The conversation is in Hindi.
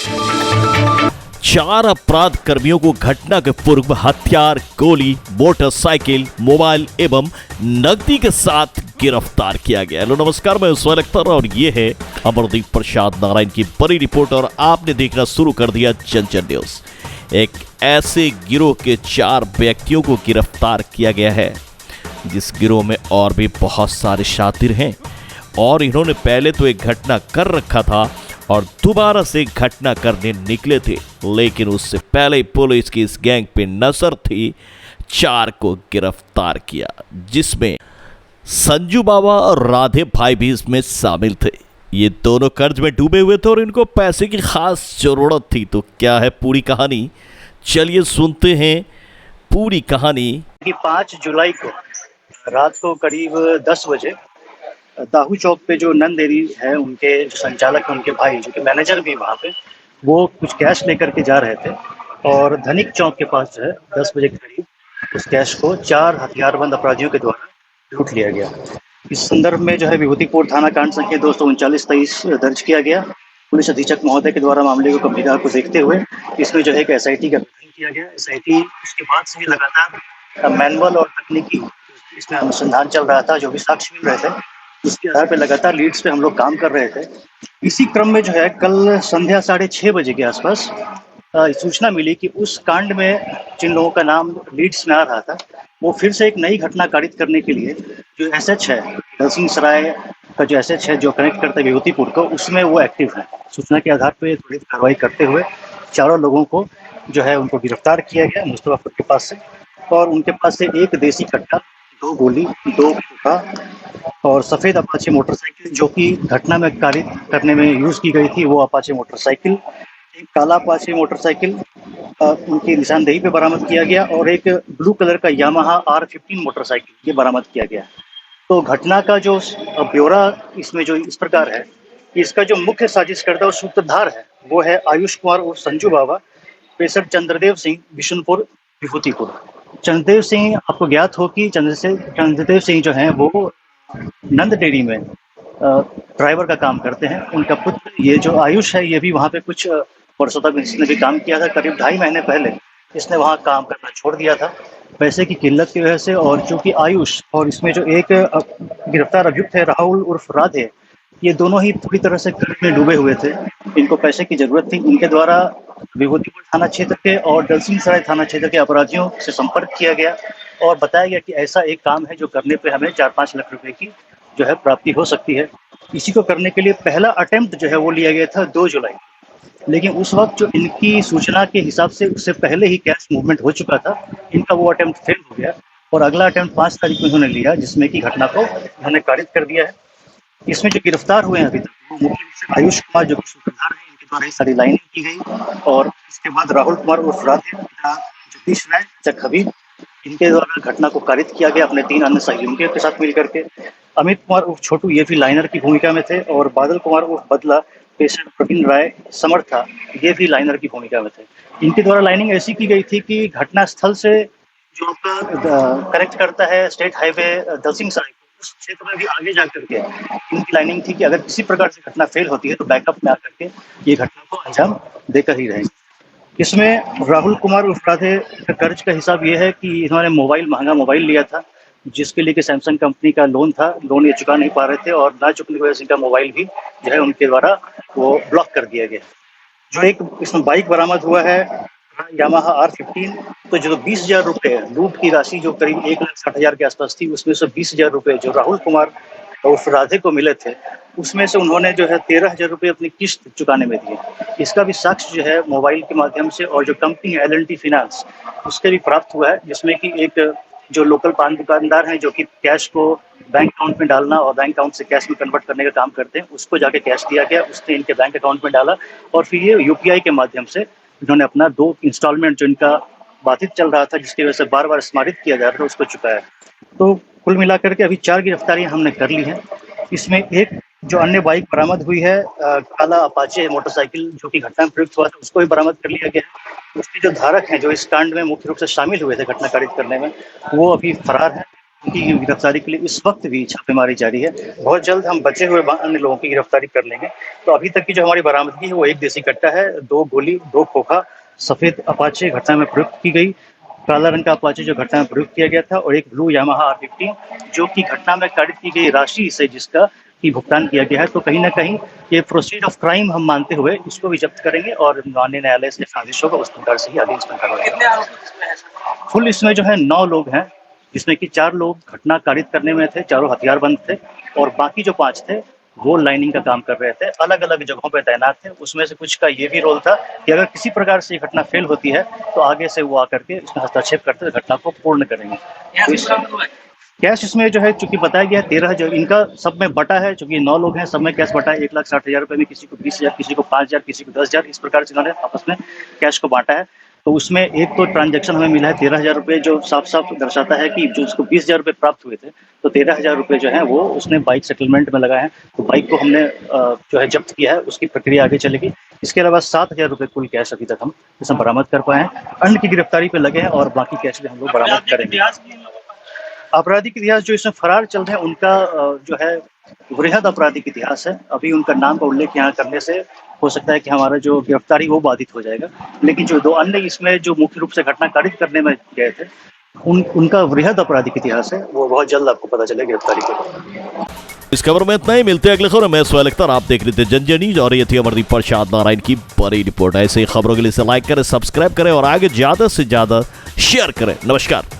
चार अपराध कर्मियों को घटना के पूर्व हथियार, गोली, मोटरसाइकिल, मोबाइल एवं नकदी के साथ गिरफ्तार किया गया। हेलो नमस्कार, मैं उस्मान अख्तर और ये है अमरदीप प्रसाद नारायण की बड़ी रिपोर्ट और आपने देखना शुरू कर दिया जन न्यूज। एक ऐसे गिरोह के 4 व्यक्तियों को गिरफ्तार किया गया है जिस गिरोह में और भी बहुत सारे शातिर हैं और इन्होंने पहले तो एक घटना कर रखा था और दोबारा से घटना करने निकले थे, लेकिन उससे पहले ही पुलिस की इस गैंग पे नजर थी। 4 को गिरफ्तार किया जिसमें संजू बाबा और राधे भाई भी इसमें शामिल थे। ये दोनों कर्ज में डूबे हुए थे और इनको पैसे की खास जरूरत थी। तो क्या है पूरी कहानी, चलिए सुनते हैं पूरी कहानी। 5 जुलाई को रात को करीब 10 बजे दाहू चौक पे जो नंद डेयरी है, उनके संचालक हैं, उनके भाई जो कि मैनेजर भी वहाँ पे, वो कुछ कैश लेकर के जा रहे थे और धनिक चौक के पास जो है 10 बजे के करीब उस कैश को 4 हथियारबंद अपराधियों के द्वारा लूट लिया गया। इस संदर्भ में जो है विभूतिपुर थाना कांड संख्या 239-23 दर्ज किया गया। पुलिस अधीक्षक महोदय के द्वारा मामले को गंभीरता को देखते हुए इसमें जो है एक SIT का गठन किया गया। SIT उसके बाद से लगातार मैनुअल और तकनीकी इसमें अनुसंधान चल रहा था, जो भी साक्ष्य मिल रहे थे उसके आधार पे लगातार लीड्स पे हम लोग काम कर रहे थे। इसी क्रम में जो है कल संध्या 6:30 बजे के आसपास सूचना मिली कि उस कांड में जिन लोगों का नाम लीड्स में आ रहा था, वो फिर से एक नई घटना कारित करने के लिए जो SH है, दलसिंह सराय का जो SH है जो कनेक्ट करता है विभूतिपुर को, उसमें वो एक्टिव है। सूचना के आधार पर त्वरित कार्रवाई करते हुए चारों लोगों को जो है उनको गिरफ्तार किया गया मुस्तफापुर के पास से, और उनके पास से एक देसी कट्टा, 2 गोली, 2 खोखा और सफ़ेद अपाचे मोटरसाइकिल जो कि घटना में कारित करने में यूज़ की गई थी, वो अपाचे मोटरसाइकिल, एक काला अपाचे मोटरसाइकिल उनकी निशानदेही पे बरामद किया गया और एक ब्लू कलर का यामाहा R15 मोटरसाइकिल ये बरामद किया गया। तो घटना का जो ब्यौरा इसमें जो इस प्रकार है कि इसका जो मुख्य साजिशकर्ता और सूत्रधार है वो है आयुष कुमार और संजू बाबा, पेशर चंद्रदेव सिंह, बिशुनपुर, विभूतिपुर। चंद्रदेव सिंह आपको ज्ञात हो कि चंद्रदेव सिंह जो हैं वो नंद डेयरी में ड्राइवर का काम करते हैं। उनका पुत्र ये जो आयुष है, ये भी वहाँ पे कुछ वर्षों तक इसने भी काम किया था। करीब 2.5 महीने पहले इसने वहाँ काम करना छोड़ दिया था पैसे की किल्लत की वजह से। और चूंकि आयुष और इसमें जो एक गिरफ्तार अभियुक्त है राहुल उर्फ राधे, ये दोनों ही पूरी तरह से कर्ज में डूबे हुए थे। इनको पैसे की जरूरत थी। इनके द्वारा विभूतिपुर थाना क्षेत्र के और दलसिंह सराय थाना क्षेत्र के अपराधियों से संपर्क किया गया और बताया गया कि ऐसा एक काम है जो करने पे हमें 4-5 लाख रुपए की जो है प्राप्ति हो सकती है। इसी को करने के लिए पहला अटेम्प्ट जो है वो लिया गया था 2 जुलाई, लेकिन उस वक्त जो इनकी सूचना के हिसाब से उससे पहले ही कैश मूवमेंट हो चुका था। इनका वो अटेम्प्ट फेल हो गया और अगला अटेम्प्ट 5 तारीख को इन्होंने लिया, जिसमें कि घटना को इन्होंने कारित कर दिया है। इसमें जो गिरफ्तार हुए हैं अभी तक वो मुख्य रूप से आयुष कुमार जो सूत्रधार है, इनके द्वारा ये सारी लाइनिंग की गई और इसके बाद राहुल कुमार उर्फ राधे, जगदीश राय, चक हबीब, इनके द्वारा घटना को कारित किया गया अपने 3 अन्य सहयोगियों के साथ मिलकर के। अमित कुमार उर्फ छोटू ये भी लाइनर की भूमिका में थे और बादल कुमार उर्फ बदला, पेशर प्रवीण राय समर्था, ये भी लाइनर की भूमिका में थे। इनके द्वारा लाइनिंग ऐसी की गई थी कि घटना स्थल से जो आपका कनेक्ट करता है स्टेट हाईवे दलसिंह सराय, उस क्षेत्र में भी आगे जा करके इनकी लाइनिंग थी कि अगर किसी प्रकार से घटना फेल होती है तो बैकअप में आकर के ये घटना को अंजाम देकर ही रहेंगे। इसमें राहुल कुमार उर्फ राधे का कर्ज का हिसाब ये है कि इन्होंने महंगा मोबाइल लिया था, जिसके लिए कि सैमसंग कंपनी का लोन था। लोन ये चुका नहीं पा रहे थे और ना चुकने की वजह से इनका मोबाइल भी जो है उनके द्वारा वो ब्लॉक कर दिया गया। जो एक इसमें बाइक बरामद हुआ है यामाहा R15, तो जो 20,000 रुपये लूट की राशि जो करीब 1,60,000 के आसपास थी, उसमें से 20,000 रुपये जो राहुल कुमार उर्फ राधे को मिले थे, उसमें से उन्होंने जो है 13,000 रुपये अपनी किस्त चुकाने में दिए। इसका भी साक्ष्य जो है मोबाइल के माध्यम से और जो कंपनी है L&T फाइनेंस, उसके भी प्राप्त हुआ है, जिसमें कि एक जो लोकल पान दुकानदार हैं जो कि कैश को बैंक अकाउंट में डालना और बैंक अकाउंट से कैश में कन्वर्ट करने का काम करते हैं, उसको जाके कैश दिया गया, उसने इनके बैंक अकाउंट में डाला और फिर ये UPI के माध्यम से इन्होंने अपना 2 इंस्टॉलमेंट जो इनका बाधित चल रहा था, जिसकी वजह से बार-बार स्मारित किया जा रहा था, उसको चुकाया। तो कुल मिलाकर के अभी 4 गिरफ्तारियां हमने कर ली हैं। इसमें एक जो अन्य बाइक बरामद हुई है काला अपाचे मोटरसाइकिल जो कि घटना में प्रयुक्त हुआ था, उसको भी बरामद कर लिया गया है। उसके जो धारक हैं जो इस कांड में मुख्य रूप से शामिल हुए थे घटना कारित करने में, वो अभी फरार है उनकी गिरफ्तारी के लिए इस वक्त भी छापेमारी जारी है। बहुत जल्द हम बचे हुए अन्य लोगों की गिरफ्तारी कर लेंगे। तो अभी तक की जो हमारी बरामदगी है वो एक देसी कट्टा है, 2 गोली, 2 खोखा, सफेद अपाचे घटना में प्रयुक्त की गई, काला रंग का अपाचे जो घटना में प्रयुक्त किया गया था, और एक ब्लू यामाहा R15 जो कि घटना में कारित की गई राशि से जिसका की भुगतान किया गया है। तो कहीं न कहीं ये प्रोसीड ऑफ क्राइम हम मानते हुए इसको भी जब्त करेंगे और माननीय न्यायालय से आदेश होगा उस प्रकार से ही आगे इसमें कार्रवाई होगी। कुल इसमें जो है 9 लोग हैं, जिसमें कि 4 लोग घटना कारित करने में थे, चारों हथियारबंद थे, और बाकी जो 5 थे वो लाइनिंग का काम कर रहे थे, अलग-अलग जगहों पे तैनात थे। उसमें से कुछ का ये भी रोल था कि अगर किसी प्रकार से ये घटना फेल होती है तो आगे से वो आकर के इसमें हस्तक्षेप करते हुए घटना को पूर्ण करेंगे। तो कैश इसमें जो है चूंकि बताया गया 13 जो इनका सब में बटा है, चूंकि 9 लोग हैं, सब में कैश बटा है। 1,60,000 रुपए में किसी को 20,000, किसी को 5,000, किसी को 10,000, इस प्रकार से इन्होंने आपस में कैश को बांटा है। तो उसमें एक तो ट्रांजैक्शन हमें मिला है 13,000 रुपए, जो साफ-साफ दर्शाता है कि जो उसको 20,000 रुपए प्राप्त हुए थे, तो 13,000 रुपए जो है वो उसने बाइक सेटलमेंट में लगाए हैं। तो बाइक को हमने जो है जब्त किया है, उसकी प्रक्रिया आगे चलेगी। इसके अलावा 7,000 रुपए कुल कैश अभी तक हम इसमें बरामद कर पाए हैं। अन्य की गिरफ्तारी पे लगे हैं और बाकी कैश भी हम लोग बरामद करेंगे। आपराधिक इतिहास जो इसमें फरार चल रहे हैं उनका जो है वृहद आपराधिक इतिहास है। अभी उनका नाम का उल्लेख यहाँ करने से हो सकता है कि हमारा जो गिरफ्तारी वो बाधित हो जाएगा। लेकिन जो 2 अन्य इसमें जो मुख्य रूप से घटना कारित करने में गए थे, उनका वृहद आपराधिक इतिहास है, वो बहुत जल्द आपको पता चलेगा गिरफ्तारी के बाद। इस खबर में इतना ही। मिलते हैं अगले खबर में। सुहेल अख्तर, आप देख रहे थे जनजन न्यूज और ये थी अमरदीप प्रसाद नारायण की बड़ी रिपोर्ट। ऐसे खबरों के लिए इसे लाइक करें, सब्सक्राइब करें और आगे ज्यादा से ज्यादा शेयर करें। नमस्कार।